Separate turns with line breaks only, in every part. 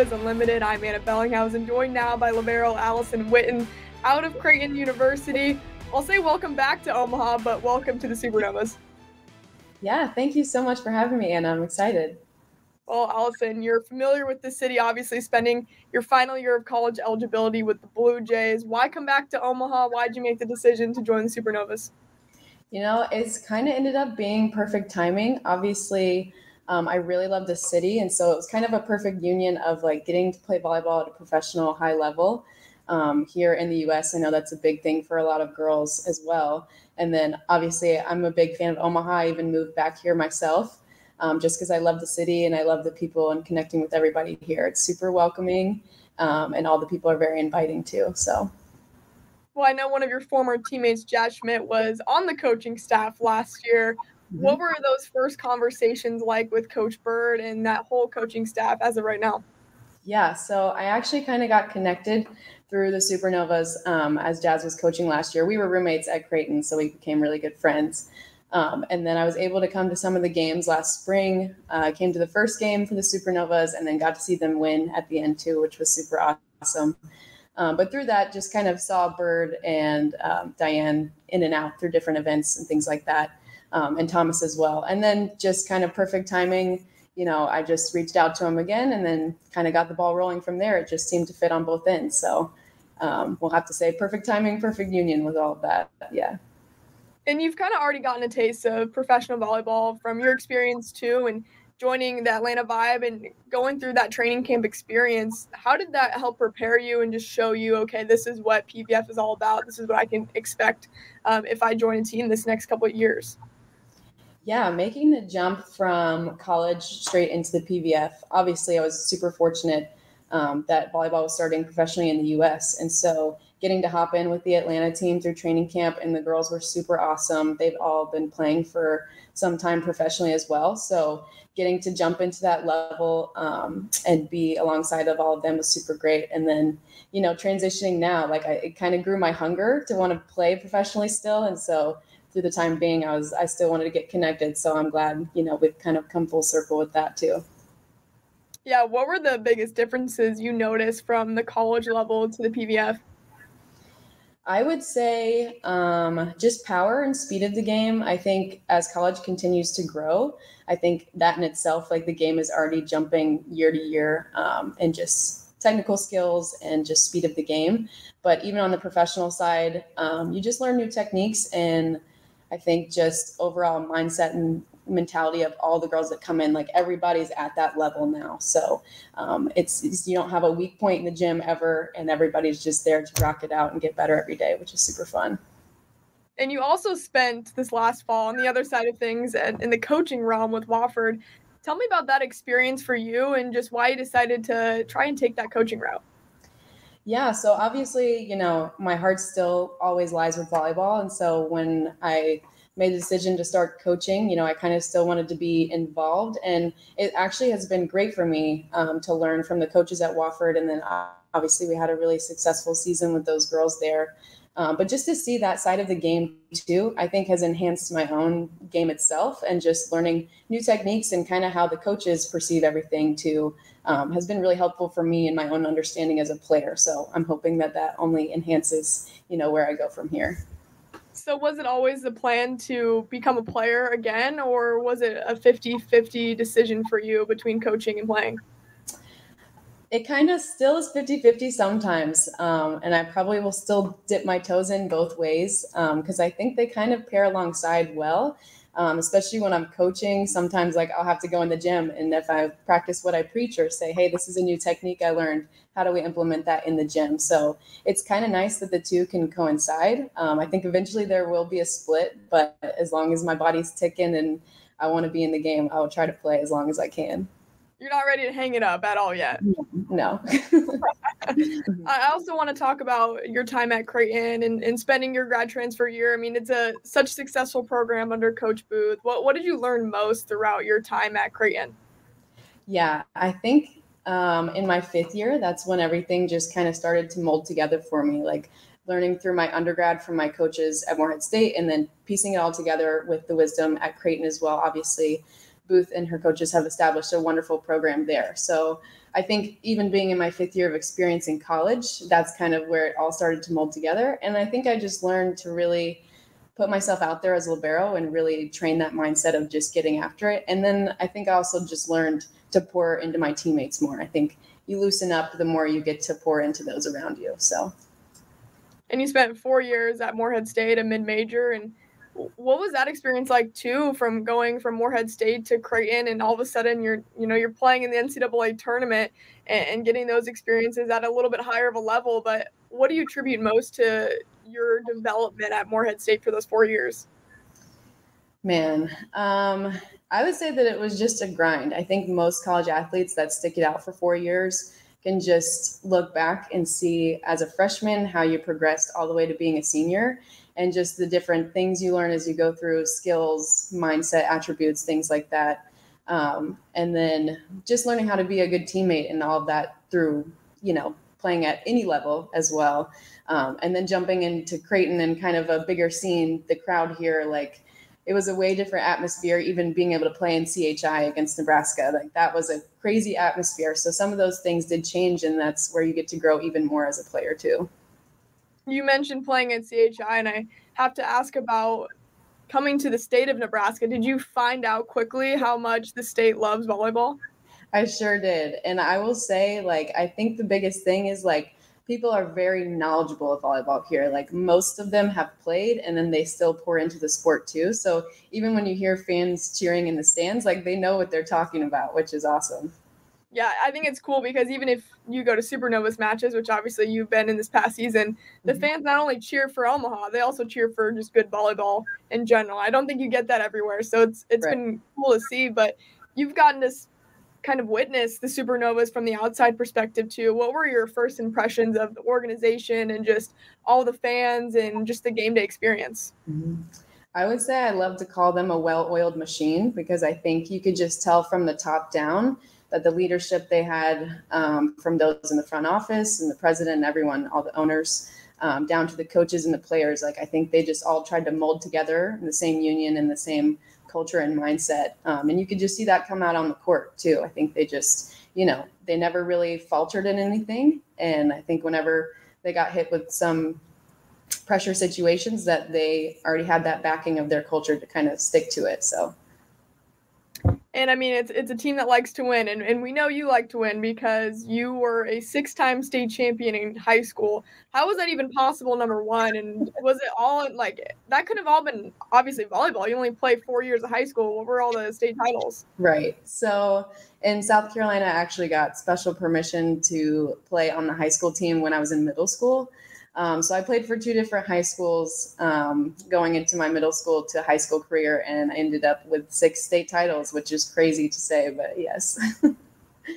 Supernovas Unlimited. I'm Ana Bellinghausen, joined now by Libero Allison Whitten out of Creighton University. I'll say welcome back to Omaha, but welcome to the Supernovas.
Yeah, thank you so much for having me, Anna. I'm excited.
Well, Allison, you're familiar with the city, obviously spending your final year of college eligibility with the Blue Jays. Why come back to Omaha? Why did you make the decision to join the Supernovas?
It's kind of ended up being perfect timing. Obviously, I really love the city, and so it was kind of a perfect union of like getting to play volleyball at a professional high level. Here in the U.S., I know that's a big thing for a lot of girls as well. And then obviously, I'm a big fan of Omaha. I even moved back here myself, just because I love the city and I love the people and connecting with everybody here. It's super welcoming, and all the people are very inviting too. So.
Well, I know one of your former teammates, Jazz Schmidt, was on the coaching staff last year. What were those first conversations like with Coach Bird and that whole coaching staff as of right now?
Yeah, so I actually kind of got connected through the Supernovas as Jazz was coaching last year. We were roommates at Creighton, so we became really good friends. And then I was able to come to some of the games last spring. I came to the first game for the Supernovas and then got to see them win at the end too, which was super awesome. But through that, just kind of saw Bird and Diane in and out through different events and things like that, and Thomas as well. And then just kind of perfect timing. I just reached out to him again and then kind of got the ball rolling from there. It just seemed to fit on both ends. So we'll have to say perfect timing, perfect union with all of that. Yeah.
And you've kind of already gotten a taste of professional volleyball from your experience too, and joining the Atlanta Vibe and going through that training camp experience. How did that help prepare you and just show you, okay, this is what PVF is all about. This is what I can expect if I join a team this next couple of years?
Yeah, making the jump from college straight into the PVF. Obviously, I was super fortunate that volleyball was starting professionally in the U.S. And so getting to hop in with the Atlanta team through training camp, and the girls were super awesome. They've all been playing for some time professionally as well. So getting to jump into that level and be alongside of all of them was super great. And then, transitioning now, it kind of grew my hunger to want to play professionally still. And so through the time being, I still wanted to get connected. So I'm glad, we've kind of come full circle with that too.
Yeah. What were the biggest differences you noticed from the college level to the PVF?
I would say just power and speed of the game. I think as college continues to grow, I think that in itself, like the game is already jumping year to year, and just technical skills and just speed of the game. But even on the professional side, you just learn new techniques, and I think just overall mindset and mentality of all the girls that come in, like everybody's at that level now. So it's you don't have a weak point in the gym ever, and everybody's just there to rock it out and get better every day, which is super fun.
And you also spent this last fall on the other side of things in the coaching realm with Wofford. Tell me about that experience for you and just why you decided to try and take that coaching route.
Yeah, so obviously, my heart still always lies with volleyball. And so when I made the decision to start coaching, I kind of still wanted to be involved. And it actually has been great for me to learn from the coaches at Wofford. And then obviously we had a really successful season with those girls there. But just to see that side of the game too, I think has enhanced my own game itself, and just learning new techniques and kind of how the coaches perceive everything too has been really helpful for me in my own understanding as a player. So I'm hoping that only enhances, where I go from here.
So was it always the plan to become a player again, or was it a 50-50 decision for you between coaching and playing?
It kind of still is 50-50 sometimes. And I probably will still dip my toes in both ways because I think they kind of pair alongside well, especially when I'm coaching. Sometimes I'll have to go in the gym, and if I practice what I preach or say, hey, this is a new technique I learned, how do we implement that in the gym? So it's kind of nice that the two can coincide. I think eventually there will be a split, but as long as my body's ticking and I want to be in the game, I will try to play as long as I can.
You're not ready to hang it up at all yet.
No.
I also want to talk about your time at Creighton and spending your grad transfer year. I mean, it's such a successful program under Coach Booth. What did you learn most throughout your time at Creighton?
Yeah, I think in my fifth year, that's when everything just kind of started to mold together for me, like learning through my undergrad from my coaches at Morehead State, and then piecing it all together with the wisdom at Creighton as well, obviously. Booth and her coaches have established a wonderful program there. So I think even being in my 5th year of experience in college, that's kind of where it all started to mold together. And I think I just learned to really put myself out there as a libero and really train that mindset of just getting after it. And then I think I also just learned to pour into my teammates more. I think you loosen up the more you get to pour into those around you. So.
And you spent 4 years at Morehead State, a mid-major, and what was that experience like too, from going from Morehead State to Creighton, and all of a sudden you're playing in the NCAA tournament and getting those experiences at a little bit higher of a level. But what do you attribute most to your development at Morehead State for those 4 years?
Man, I would say that it was just a grind. I think most college athletes that stick it out for 4 years can just look back and see as a freshman how you progressed all the way to being a senior, and just the different things you learn as you go through, skills, mindset, attributes, things like that. And then just learning how to be a good teammate and all of that through, playing at any level as well. And then jumping into Creighton and kind of a bigger scene, the crowd here, like, it was a way different atmosphere, even being able to play in CHI against Nebraska. Like, that was a crazy atmosphere. So some of those things did change, and that's where you get to grow even more as a player too.
You mentioned playing at CHI, and I have to ask about coming to the state of Nebraska. Did you find out quickly how much the state loves volleyball?
I sure did. And I will say, like, I think the biggest thing is, like, people are very knowledgeable of volleyball here. Like, most of them have played, and then they still pour into the sport too. So even when you hear fans cheering in the stands, like, they know what they're talking about, which is awesome.
Yeah, I think it's cool because even if you go to Supernovas matches, which obviously you've been in this past season, the fans not only cheer for Omaha, they also cheer for just good volleyball in general. I don't think you get that everywhere. So it's right. Been cool to see, but you've gotten to kind of witness the Supernovas from the outside perspective too. What were your first impressions of the organization and just all the fans and just the game day experience?
I would say I love to call them a well-oiled machine, because I think you could just tell from the top down that the leadership they had, from those in the front office and the president and everyone, all the owners, down to the coaches and the players, like, I think they just all tried to mold together in the same union and the same culture and mindset. And you could just see that come out on the court too. I think they just, they never really faltered in anything. And I think whenever they got hit with some pressure situations, that they already had that backing of their culture to kind of stick to it. So.
And I mean, it's a team that likes to win, and we know you like to win because you were a 6-time state champion in high school. How was that even possible, number one? And was it all like that? Could have all been obviously volleyball. You only played 4 years of high school. What were all the state titles?
Right. So in South Carolina, I actually got special permission to play on the high school team when I was in middle school. So I played for 2 different high schools, going into my middle school to high school career, and I ended up with 6 state titles, which is crazy to say, but yes.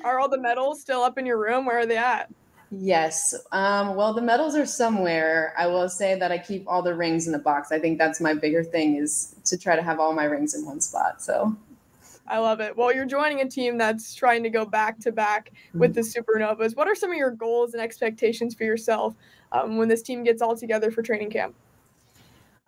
Are all the medals still up in your room? Where are they at?
Yes. Well, the medals are somewhere. I will say that I keep all the rings in the box. I think that's my bigger thing, is to try to have all my rings in one spot. So.
I love it. Well, you're joining a team that's trying to go back to back with the Supernovas. What are some of your goals and expectations for yourself when this team gets all together for training camp?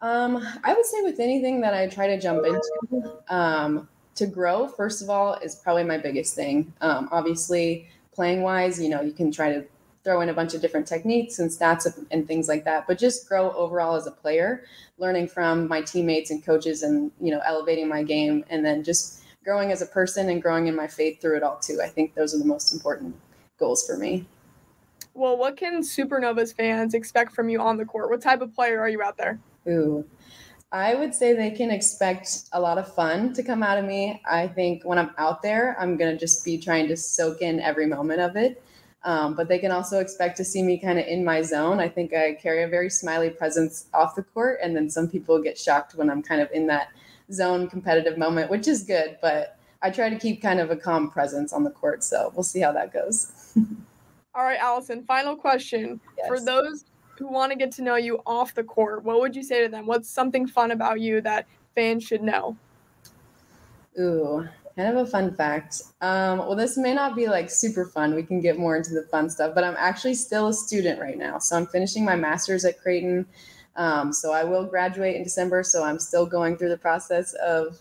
I would say with anything that I try to jump into, to grow, first of all, is probably my biggest thing. Obviously, playing wise, you can try to throw in a bunch of different techniques and stats and things like that, but just grow overall as a player, learning from my teammates and coaches, and, elevating my game, and then just growing as a person and growing in my faith through it all too. I think those are the most important goals for me.
Well, what can Supernovas fans expect from you on the court? What type of player are you out there?
Ooh, I would say they can expect a lot of fun to come out of me. I think when I'm out there, I'm going to just be trying to soak in every moment of it. But they can also expect to see me kind of in my zone. I think I carry a very smiley presence off the court, and then some people get shocked when I'm kind of in that zone competitive moment, which is good, but I try to keep kind of a calm presence on the court. So we'll see how that goes.
All right, Allison, final question. Yes. For those who want to get to know you off the court, what would you say to them? What's something fun about you that fans should know?
Ooh, kind of a fun fact. Well, this may not be like super fun. We can get more into the fun stuff, but I'm actually still a student right now. So I'm finishing my master's at Creighton. So I will graduate in December. So I'm still going through the process of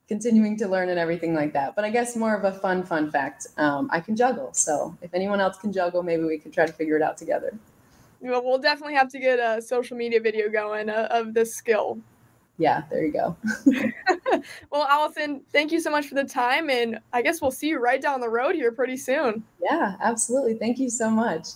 continuing to learn and everything like that. But I guess more of a fun fact. I can juggle. So if anyone else can juggle, maybe we could try to figure it out together.
Well, we'll definitely have to get a social media video going of this skill.
Yeah, there you go.
Well, Allison, thank you so much for the time. And I guess we'll see you right down the road here pretty soon.
Yeah, absolutely. Thank you so much.